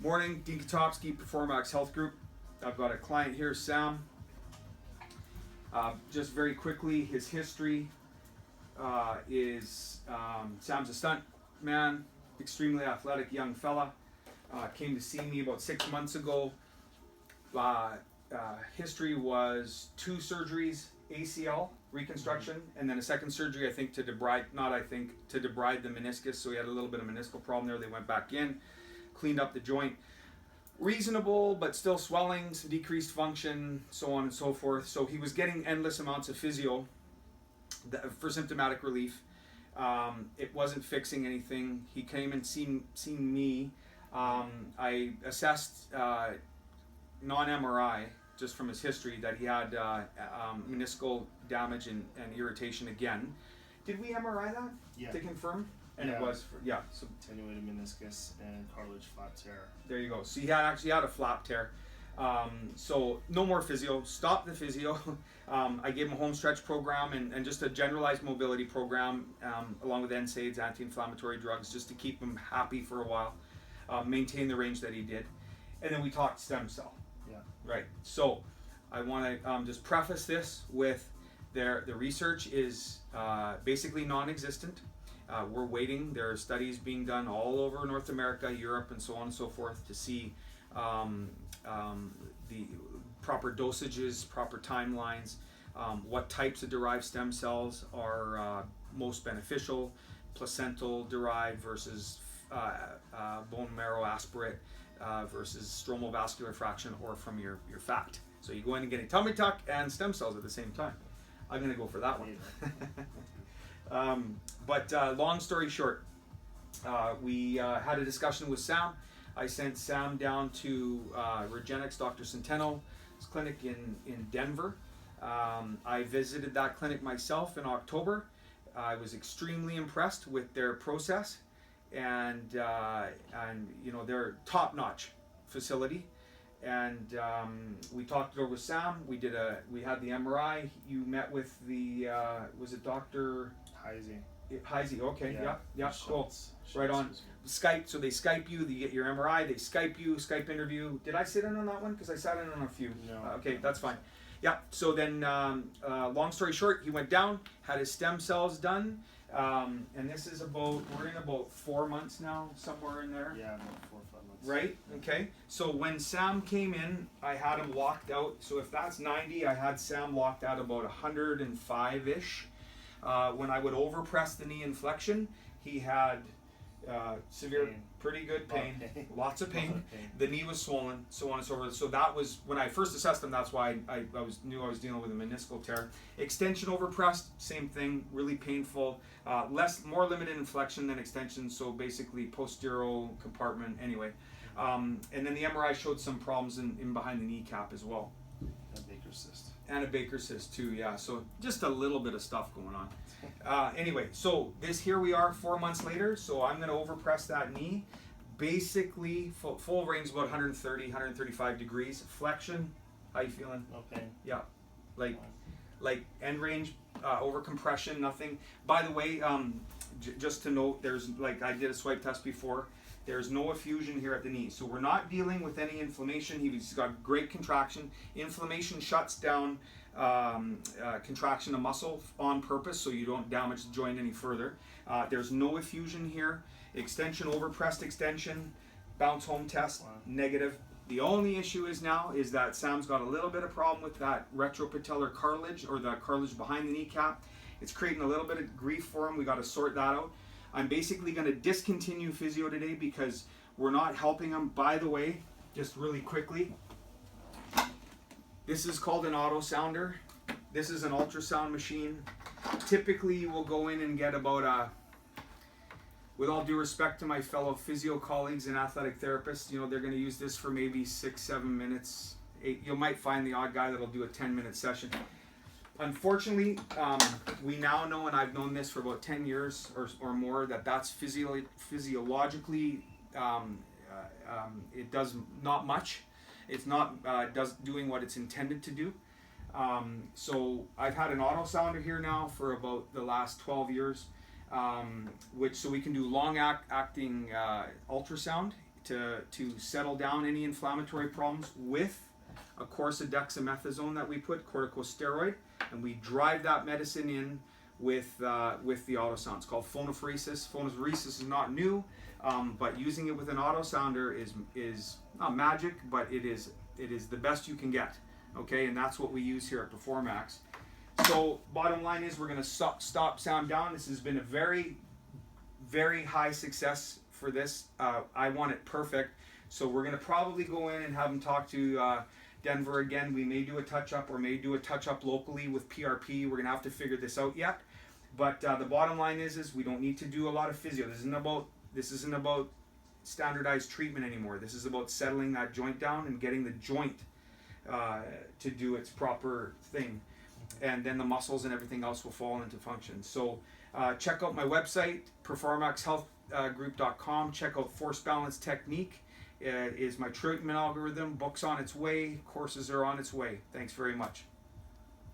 Morning, Dean Katowski, Performax Health Group. I've got a client here, Sam. Just very quickly, his history is Sam's a stunt man, extremely athletic young fella. Came to see me about 6 months ago. History was 2 surgeries, ACL reconstruction, and then a second surgery, to debride the meniscus. So he had a little bit of meniscal problem there. They went back in, cleaned up the joint. Reasonable, but still swelling, some decreased function, so on and so forth. So he was getting endless amounts of physio for symptomatic relief. It wasn't fixing anything. He came and seen me. I assessed non-MRI, just from his history, that he had meniscal damage and irritation again. Did we MRI that? Yeah. To confirm? And yeah. It was, so attenuated meniscus and cartilage flap tear. There you go. So he actually had a flap tear. So no more physio. Stop the physio. I gave him a home stretch program and just a generalized mobility program, along with NSAIDs, anti-inflammatory drugs, just to keep him happy for a while, maintain the range that he did. And then we talked stem cell. Yeah. Right. So I want to just preface this with the research is basically non-existent. We're waiting. There are studies being done all over North America, Europe, and so on and so forth to see the proper dosages, proper timelines, what types of derived stem cells are most beneficial, placental derived versus bone marrow aspirate versus stromal vascular fraction, or from your fat. So you go in and get a tummy tuck and stem cells at the same time. I'm going to go for that one. But long story short, we had a discussion with Sam. I sent Sam down to Regenix, Dr. Centeno's clinic in Denver. I visited that clinic myself in October. I was extremely impressed with their process, and they're top-notch facility. And we talked it over with Sam. We had the MRI. You met with the was it Dr. Heisey, okay, yeah, cool. Right on. Skype, so they Skype you, they get your MRI, they Skype you, Skype interview. Did I sit in on that one? Because I sat in on a few. No. Okay, that's fine. Yeah, so then, long story short, he went down, had his stem cells done, and this is we're in about 4 months now, somewhere in there. Yeah, about 4 or 5 months. Right, okay. So when Sam came in, I had him locked out. So if that's 90, I had Sam locked out about 105-ish. When I would overpress the knee inflection, he had severe, pretty good pain, lots of pain. The knee was swollen, so on and so forth. So that was, when I first assessed him, that's why I knew I was dealing with a meniscal tear. Extension overpressed, same thing, really painful. More limited inflection than extension, so basically posterior compartment anyway. And then the MRI showed some problems in behind the kneecap as well. And a Baker's cyst too, yeah. So just a little bit of stuff going on. Anyway, so here we are 4 months later. So I'm going to overpress that knee. Basically, full range about 130, 135 degrees. Flexion, how you feeling? No pain. Yeah, like end range, over compression, nothing. By the way, just to note, there's I did a swipe test before. There's no effusion here at the knee. So we're not dealing with any inflammation. He's got great contraction. Inflammation shuts down contraction of muscle on purpose, so you don't damage the joint any further. There's no effusion here. Extension, overpressed extension, bounce home test, negative. The only issue is that Sam's got a little bit of problem with that retropatellar cartilage, or the cartilage behind the kneecap. It's creating a little bit of grief for him. We got to sort that out. I'm basically going to discontinue physio today because we're not helping him. By the way, just really quickly, this is called an auto sounder. This is an ultrasound machine. Typically, you will go in and get about with all due respect to my fellow physio colleagues and athletic therapists, they're going to use this for maybe 6-7 minutes. 8. You might find the odd guy that'll do a 10-minute session. Unfortunately, we now know, and I've known this for about 10 years or more, that's physiologically, it does not much. It's not doing what it's intended to do. So I've had an auto sounder here now for about the last 12 years, so we can do long acting ultrasound to settle down any inflammatory problems with a course of dexamethasone that we put, corticosteroid, and we drive that medicine in with the autosound. It's called phonophoresis. Phonophoresis is not new, but using it with an autosounder is not magic, but it is the best you can get. Okay, and that's what we use here at Performax. So bottom line is we're going to stop Sam down. This has been a very, very high success for this. I want it perfect. So we're going to probably go in and have him talk to Denver again. We may do a touch-up or may do a touch-up locally with PRP. We're going to have to figure this out yet. But the bottom line is we don't need to do a lot of physio. This isn't about standardized treatment anymore. This is about settling that joint down and getting the joint to do its proper thing. And then the muscles and everything else will fall into function. So check out my website, performaxhealthgroup.com. Check out Force Balance Technique. It is my treatment algorithm. Book's on its way. Courses are on its way. Thanks very much.